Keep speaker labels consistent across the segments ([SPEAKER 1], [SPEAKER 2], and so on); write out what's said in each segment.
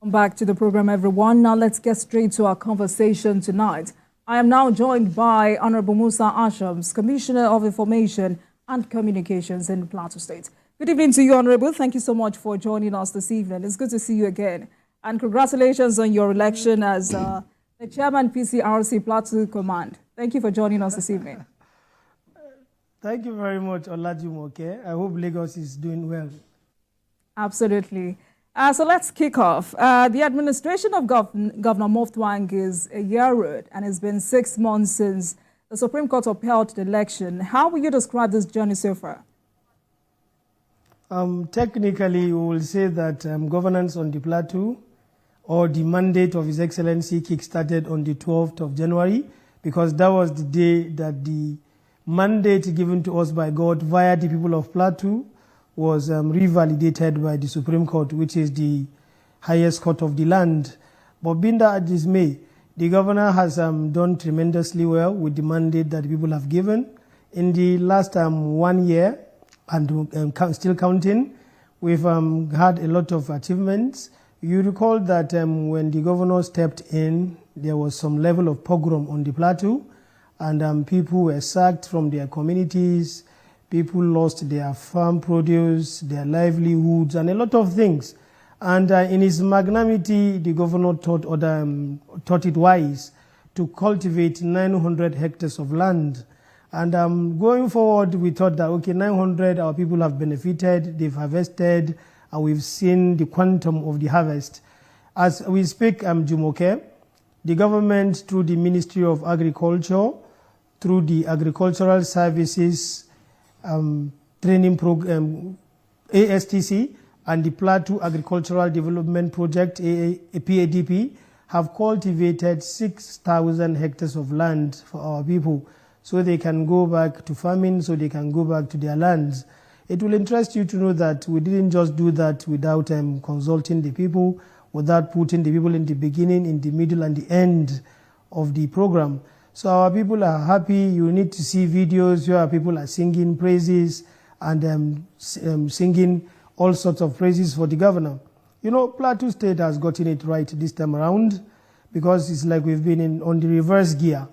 [SPEAKER 1] Welcome back to the program, everyone. Now let's get straight to our conversation tonight. I am now joined by Honorable Musa Ashams, Commissioner of Information and Communications in Plateau State. Good evening to you, Honorable. Thank you so much for joining us this evening. It's good to see you again. And congratulations on your election as the Chairman PCRC Plateau Command. Thank you for joining us this evening.
[SPEAKER 2] Thank you very much, Olajumoke. I hope Lagos is doing well.
[SPEAKER 1] Absolutely. So let's kick off. The administration of Governor Mutfwang is a year old, and it's been 6 months since the Supreme Court upheld the election. How will you describe this journey so far?
[SPEAKER 2] Technically, we will say that governance on the plateau, or the mandate of His Excellency, kick-started on the 12th of January, because that was the day that the mandate given to us by God via the people of Plateau was revalidated by the Supreme Court, which is the highest court of the land. But being that it is May, the governor has done tremendously well with the mandate that people have given. In the last 1 year, and still counting, we've had a lot of achievements. You recall that when the governor stepped in, there was some level of pogrom on the plateau, and people were sacked from their communities. People lost their farm produce, their livelihoods, and a lot of things. And in his magnanimity, the governor thought it wise to cultivate 900 hectares of land. And going forward, we thought that, okay, 900, our people have benefited, they've harvested, and we've seen the quantum of the harvest. As we speak, Jumoke, the government, through the Ministry of Agriculture, through the Agricultural Services Training Program, ASTC, and the Plateau Agricultural Development Project, PADP, have cultivated 6,000 hectares of land for our people, so they can go back to farming, so they can go back to their lands. It will interest you to know that we didn't just do that without consulting the people, without putting the people in the beginning, in the middle, and the end of the program. So our people are happy. You need to see videos where our people are singing praises and singing all sorts of praises for the governor. You know, Plateau State has gotten it right this time around, because it's like we've been on the reverse gear.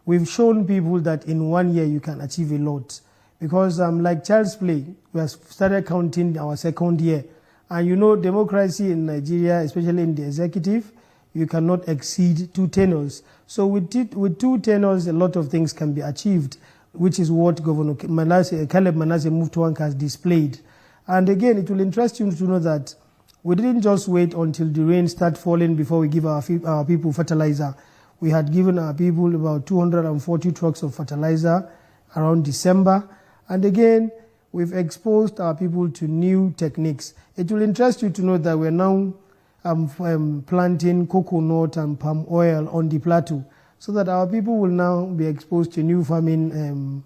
[SPEAKER 2] We've shown people that in 1 year you can achieve a lot. Because like child's play, we have started counting our second year. And you know, democracy in Nigeria, especially in the executive, you cannot exceed 2 tenures. So with 2 tenures, a lot of things can be achieved, which is what Governor Caleb Manasseh Mutfwang has displayed. And again, it will interest you to know that we didn't just wait until the rain started falling before we give our people fertilizer. We had given our people about 240 trucks of fertilizer around December. And again, we've exposed our people to new techniques. It will interest you to know that we're now planting coconut and palm oil on the plateau, so that our people will now be exposed to new farming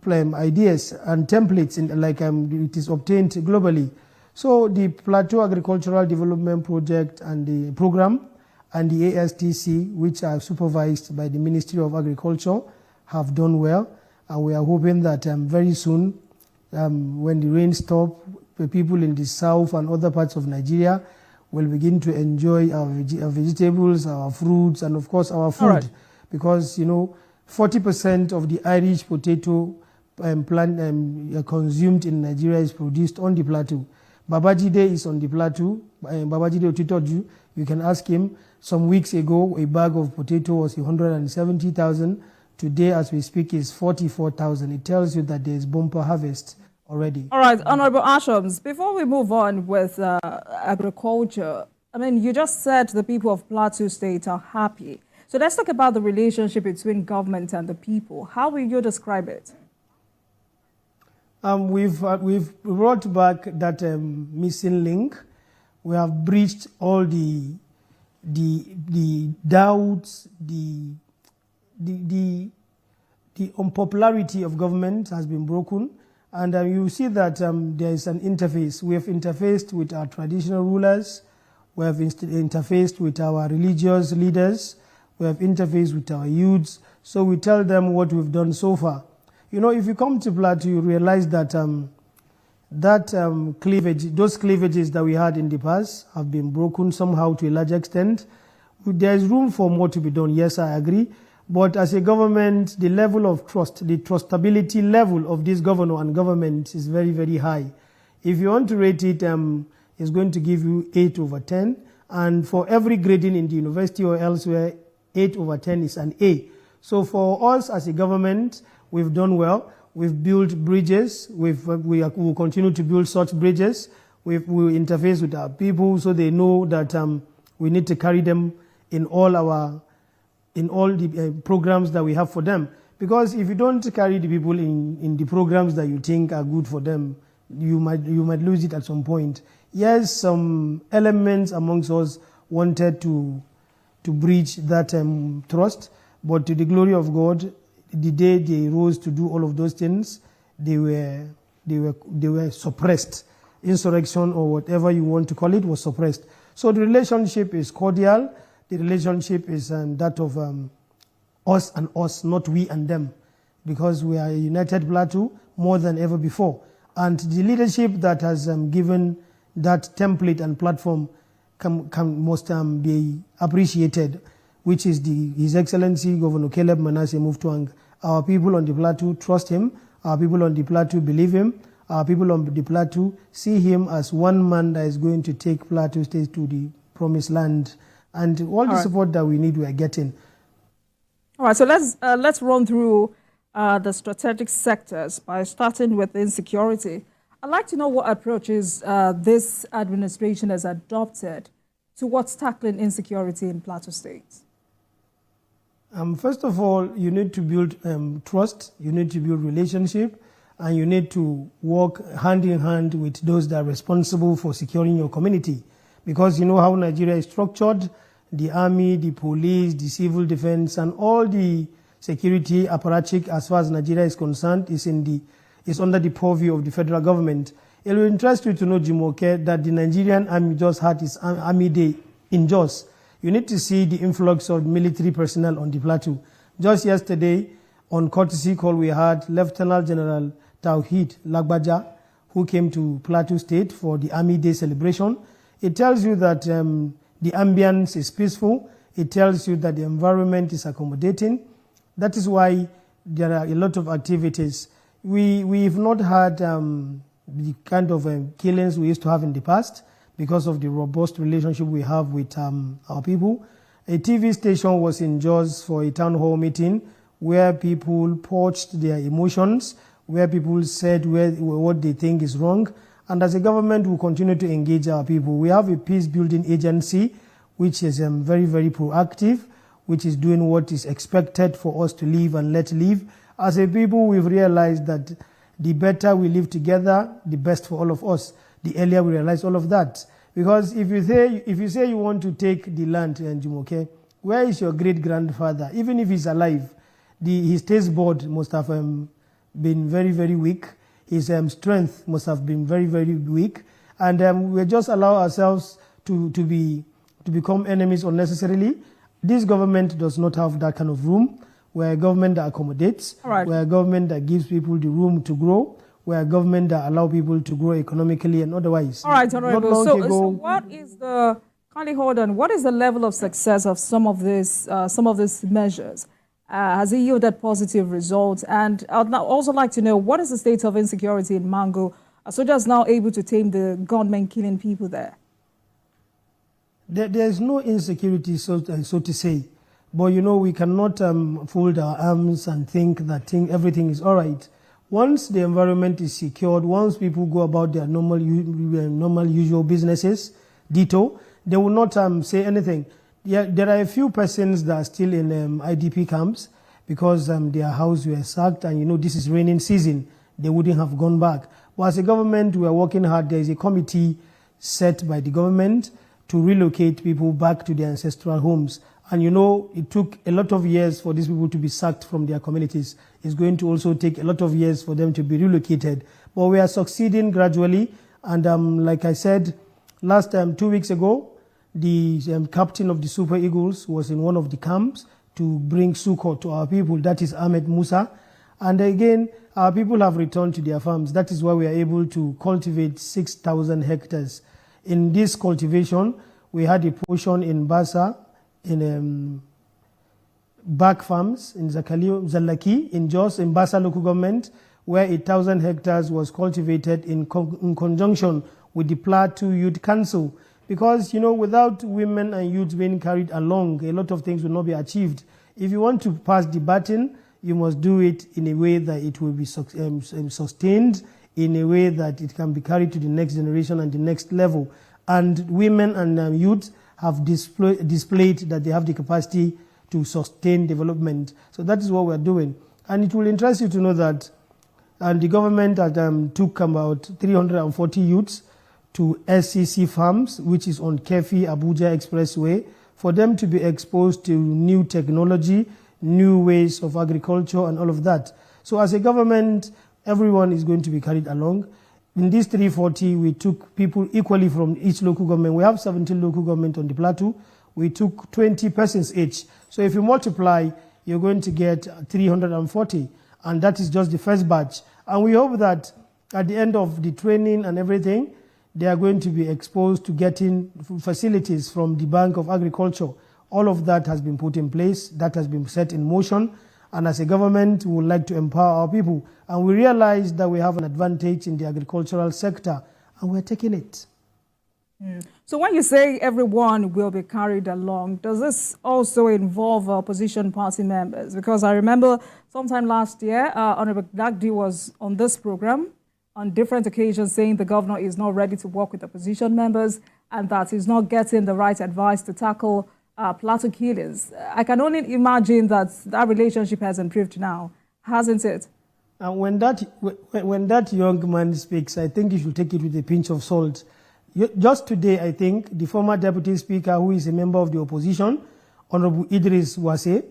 [SPEAKER 2] ideas and templates it is obtained globally. So the Plateau Agricultural Development Project and the program and the ASTC, which are supervised by the Ministry of Agriculture, have done well. And we are hoping that very soon, when the rain stops, the people in the south and other parts of Nigeria will begin to enjoy our vegetables, our fruits, and of course our food. Right. Because, you know, 40% of the Irish potato plant consumed in Nigeria is produced on the plateau. Babajide is on the plateau. Babajide Otitoju, you can ask him. Some weeks ago, a bag of potato was 170,000. Today, as we speak, is 44,000. It tells you that there is bumper harvest already.
[SPEAKER 1] All right, Honorable Ashams, before we move on with agriculture, I mean, you just said the people of Plateau State are happy. So let's talk about the relationship between government and the people. How will you describe it?
[SPEAKER 2] We've brought back that missing link. We have breached all the doubts, the unpopularity of government has been broken. And you see that there is an interface. We have interfaced with our traditional rulers. We have interfaced with our religious leaders. We have interfaced with our youths. So we tell them what we've done so far. You know, if you come to Plateau, you realize that that those cleavages that we had in the past have been broken somehow to a large extent. There is room for more to be done, yes, I agree. But as a government, the level of trust, the trustability level of this governor and government is very, very high. If you want to rate it, it's going to give you 8 over 10. And for every grading in the university or elsewhere, 8 over 10 is an A. So for us as a government, we've done well. We've built bridges. We will continue to build such bridges. We interface with our people so they know that we need to carry them in all the programs that we have for them. Because if you don't carry the people in the programs that you think are good for them, you might lose it at some point. Yes, some elements amongst us wanted to breach that trust, but to the glory of God, the day they rose to do all of those things, they were suppressed. Insurrection or whatever you want to call it was suppressed. So the relationship is cordial. The relationship is that of us and us, not we and them, because we are a united plateau more than ever before. And the leadership that has given that template and platform must be appreciated, which is His Excellency Governor Caleb Manasseh Mutfwang. Our people on the plateau trust him. Our people on the plateau believe him. Our people on the plateau see him as one man that is going to take Plateau State to the promised land. And all the support that we need, we are getting.
[SPEAKER 1] All right, so let's run through the strategic sectors by starting with insecurity. I'd like to know what approaches this administration has adopted towards tackling insecurity in Plateau State.
[SPEAKER 2] First of all, you need to build trust, you need to build relationship, and you need to work hand in hand with those that are responsible for securing your community. Because you know how Nigeria is structured, the army, the police, the civil defense, and all the security apparatchik as far as Nigeria is concerned is under the purview of the federal government. It will interest you to know, Jimoke, that the Nigerian army just had its army day in Jos. You need to see the influx of military personnel on the plateau. Just yesterday, on courtesy call, we had Lieutenant General Tawhid Lagbaja, who came to Plateau State for the Army Day celebration. It tells you that the ambience is peaceful. It tells you that the environment is accommodating. That is why there are a lot of activities. We've not had the kind of killings we used to have in the past because of the robust relationship we have with our people. A TV station was in Jos for a town hall meeting where people purged their emotions, where people said what they think is wrong. And as a government, we continue to engage our people. We have a peace-building agency which is very, very proactive, which is doing what is expected for us to live and let live. As a people, we've realized that the better we live together, the best for all of us. The earlier we realize all of that. Because if you say you want to take the land, Jumoke, where is your great-grandfather? Even if he's alive, his taste board must have been very, very weak. His strength must have been very, very weak. And we just allow ourselves to become enemies unnecessarily. This government does not have that kind of room. We're a government that accommodates. Right. We're a government that gives people the room to grow. We're a government that allows people to grow economically and otherwise.
[SPEAKER 1] All right, Honorable. So what is the, kindly hold on, what is the level of success of some of these measures? Has it yielded positive results? And I'd also like to know, what is the state of insecurity in Mango? Are soldiers now able to tame the gunmen killing people there?
[SPEAKER 2] There's no insecurity, so to say. But, you know, we cannot fold our arms and think that everything is all right. Once the environment is secured, once people go about their normal usual businesses, ditto, they will not say anything. Yeah, there are a few persons that are still in IDP camps because their house were sacked, and, you know, this is raining season. They wouldn't have gone back. But as a government, we are working hard. There is a committee set by the government to relocate people back to their ancestral homes. And, you know, it took a lot of years for these people to be sacked from their communities. It's going to also take a lot of years for them to be relocated. But we are succeeding gradually. And like I said, last 2 weeks ago, the captain of the Super Eagles was in one of the camps to bring succor to our people. That is Ahmed Musa. And again, our people have returned to their farms. That is why we are able to cultivate 6,000 hectares. In this cultivation, we had a portion in Basa, in Back Farms, in Zalaki, in Jos, in Basa local government, where 1,000 hectares was cultivated in conjunction with the Plateau Youth Council. Because, without women and youth being carried along, a lot of things will not be achieved. If you want to pass the baton, you must do it in a way that it will be sustained, in a way that it can be carried to the next generation and the next level. And women and youth have displayed that they have the capacity to sustain development. So that is what we're doing. And it will interest you to know that the government took about 340 youths to SCC farms, which is on Kefi Abuja Expressway, for them to be exposed to new technology, new ways of agriculture and all of that. So as a government, everyone is going to be carried along. In these 340, we took people equally from each local government. We have 17 local government on the plateau. We took 20 persons each. So if you multiply, you're going to get 340. And that is just the first batch. And we hope that at the end of the training and everything, they are going to be exposed to getting facilities from the Bank of Agriculture. All of that has been put in place. That has been set in motion. And as a government, we would like to empower our people. And we realize that we have an advantage in the agricultural sector, and we're taking it.
[SPEAKER 1] So when you say everyone will be carried along, does this also involve opposition party members? Because I remember sometime last year, Honorable Dagdi was on this program on different occasions saying the governor is not ready to work with opposition members and that he's not getting the right advice to tackle plateau killings. I can only imagine that that relationship has improved now, hasn't it?
[SPEAKER 2] And when that young man speaks, I think you should take it with a pinch of salt. Just today, I think, the former Deputy Speaker, who is a member of the opposition, Honorable Idris Wase,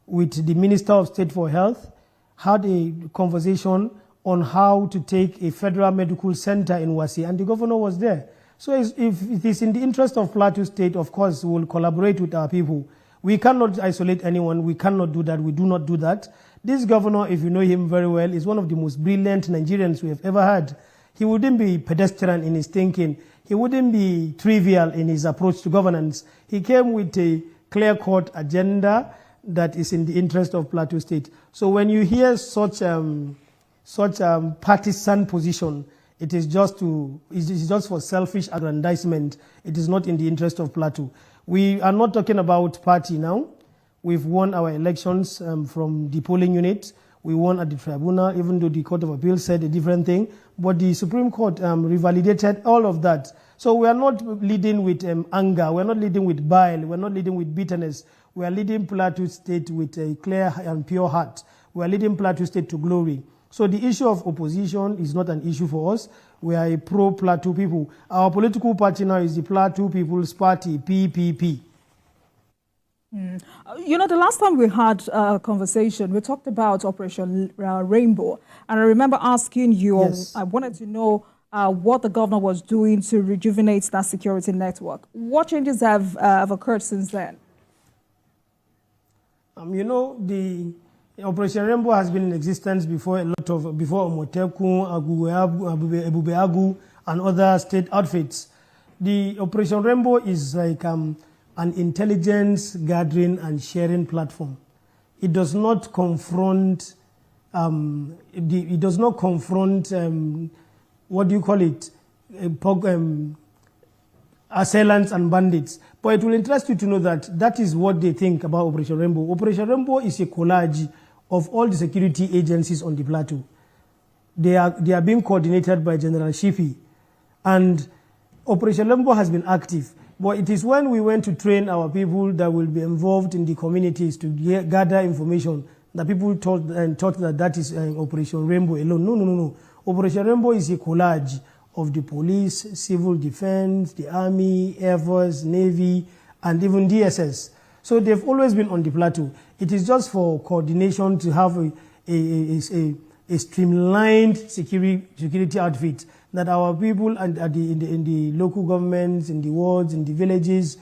[SPEAKER 2] with the Minister of State for Health, had a conversation on how to take a federal medical center in Wase, and the governor was there. So if it is in the interest of Plateau State, of course, we will collaborate with our people. We cannot isolate anyone. We cannot do that. We do not do that. This governor, if you know him very well, is one of the most brilliant Nigerians we have ever had. He wouldn't be pedestrian in his thinking. He wouldn't be trivial in his approach to governance. He came with a clear-cut agenda that is in the interest of Plateau State. So when you hear such partisan position, it is just for selfish aggrandizement. It is not in the interest of Plateau. We are not talking about party now. We've won our elections from the polling unit. We won at the tribunal, even though the Court of Appeal said a different thing. But the Supreme Court revalidated all of that. So we are not leading with anger. We're not leading with bile. We're not leading with bitterness. We are leading Plateau State with a clear and pure heart. We are leading Plateau State to glory. So the issue of opposition is not an issue for us. We are a pro-Plateau people. Our political party now is the Plateau People's Party, PPP.
[SPEAKER 1] The last time we had a conversation, we talked about Operation Rainbow. And I remember asking you, yes, I wanted to know what the governor was doing to rejuvenate that security network. What changes have occurred since then?
[SPEAKER 2] The Operation Rainbow has been in existence before Omoteku, Ebubeagu, and other state outfits. The Operation Rainbow is like an intelligence gathering and sharing platform. It does not confront. What do you call it? Assailants and bandits. But it will interest you to know that that is what they think about Operation Rainbow. Operation Rainbow is a collage of all the security agencies on the plateau. They are being coordinated by General Shifi. And Operation Rainbow has been active. But it is when we went to train our people that will be involved in the communities to gather information that people thought that is Operation Rainbow alone. No. Operation Rainbow is a collage of the police, civil defense, the army, air force, navy, and even DSS. So they've always been on the plateau. It is just for coordination to have a streamlined security outfit that our people in the local governments, in the wards, in the villages,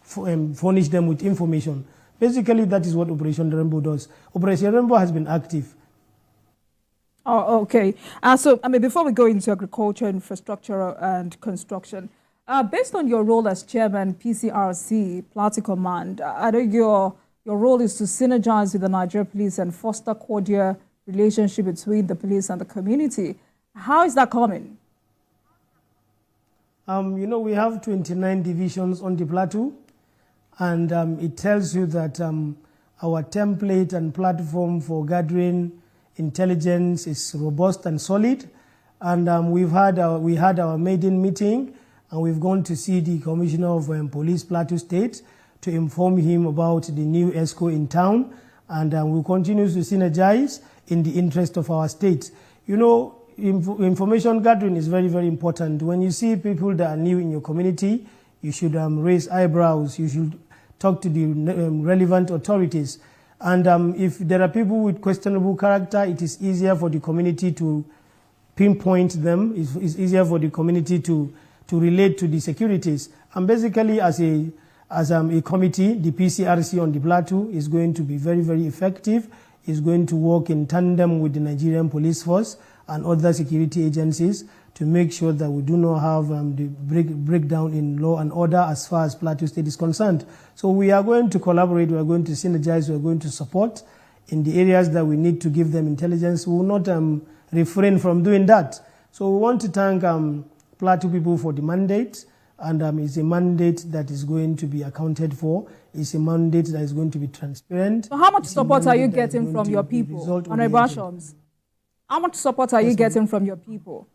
[SPEAKER 2] furnish them with information. Basically, that is what Operation Rainbow does. Operation Rainbow has been active.
[SPEAKER 1] Oh, okay. So, I mean, before we go into agriculture, infrastructure, and construction, based on your role as chairman, PCRC, Plateau Command, I know your role is to synergize with the Nigeria Police and foster cordial relationship between the police and the community. How is that coming?
[SPEAKER 2] We have 29 divisions on the plateau, and it tells you that our template and platform for gathering intelligence is robust and solid. And we had our maiden meeting, and we've gone to see the Commissioner of Police Plateau State to inform him about the new ESCO in town, and we'll continue to synergize in the interest of our state. Information gathering is very, very important. When you see people that are new in your community, you should raise eyebrows. You should talk to the relevant authorities. And if there are people with questionable character, it is easier for the community to pinpoint them. It's easier for the community to relate to the securities. And basically, as a committee, the PCRC on the plateau is going to be very, very effective. Is going to work in tandem with the Nigerian Police Force and other security agencies to make sure that we do not have the breakdown in law and order as far as Plateau State is concerned. So we are going to collaborate, we are going to synergize, we are going to support in the areas that we need to give them intelligence. We will not refrain from doing that. So we want to thank Plateau people for the mandate, and it's a mandate that is going to be accounted for. It's a mandate that is going to be transparent.
[SPEAKER 1] So how much support are you getting from your people, Honorable Ashoms? How much support are you getting from your people?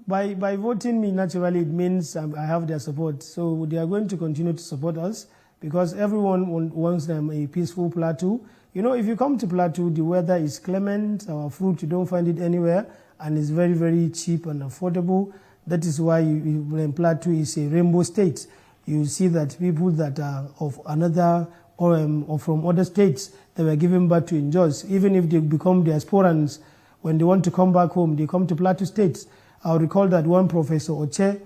[SPEAKER 2] By voting me, naturally, it means I have their support. So they are going to continue to support us because everyone wants them a peaceful plateau. If you come to Plateau, the weather is clement, our food, you don't find it anywhere, and it's very, very cheap and affordable. That is why Plateau is a rainbow state. You see that people that are of another or from other states, they were given birth to in Jos. Even if they become diasporans, when they want to come back home, they come to Plateau states. I'll recall that one Professor Oche,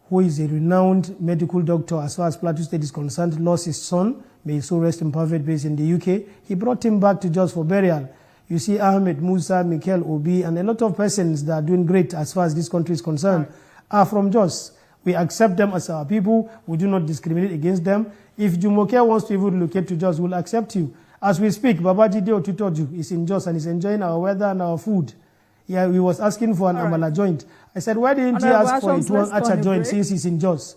[SPEAKER 2] who is a renowned medical doctor as far as Plateau State is concerned, lost his son, may his soul rest in perfect peace, in the UK. He brought him back to Jos for burial. You see Ahmed Musa, Mikel Obi, and a lot of persons that are doing great as far as this country is concerned are from Jos. We accept them as our people. We do not discriminate against them. If Jumoke wants to even relocate to Jos, we'll accept you. As we speak, Babajide Otutoju is in Jos and is enjoying our weather and our food. Yeah, he was asking for an amala joint. I said, why didn't he ask for a Tuwang Acha joint since he's in Jos?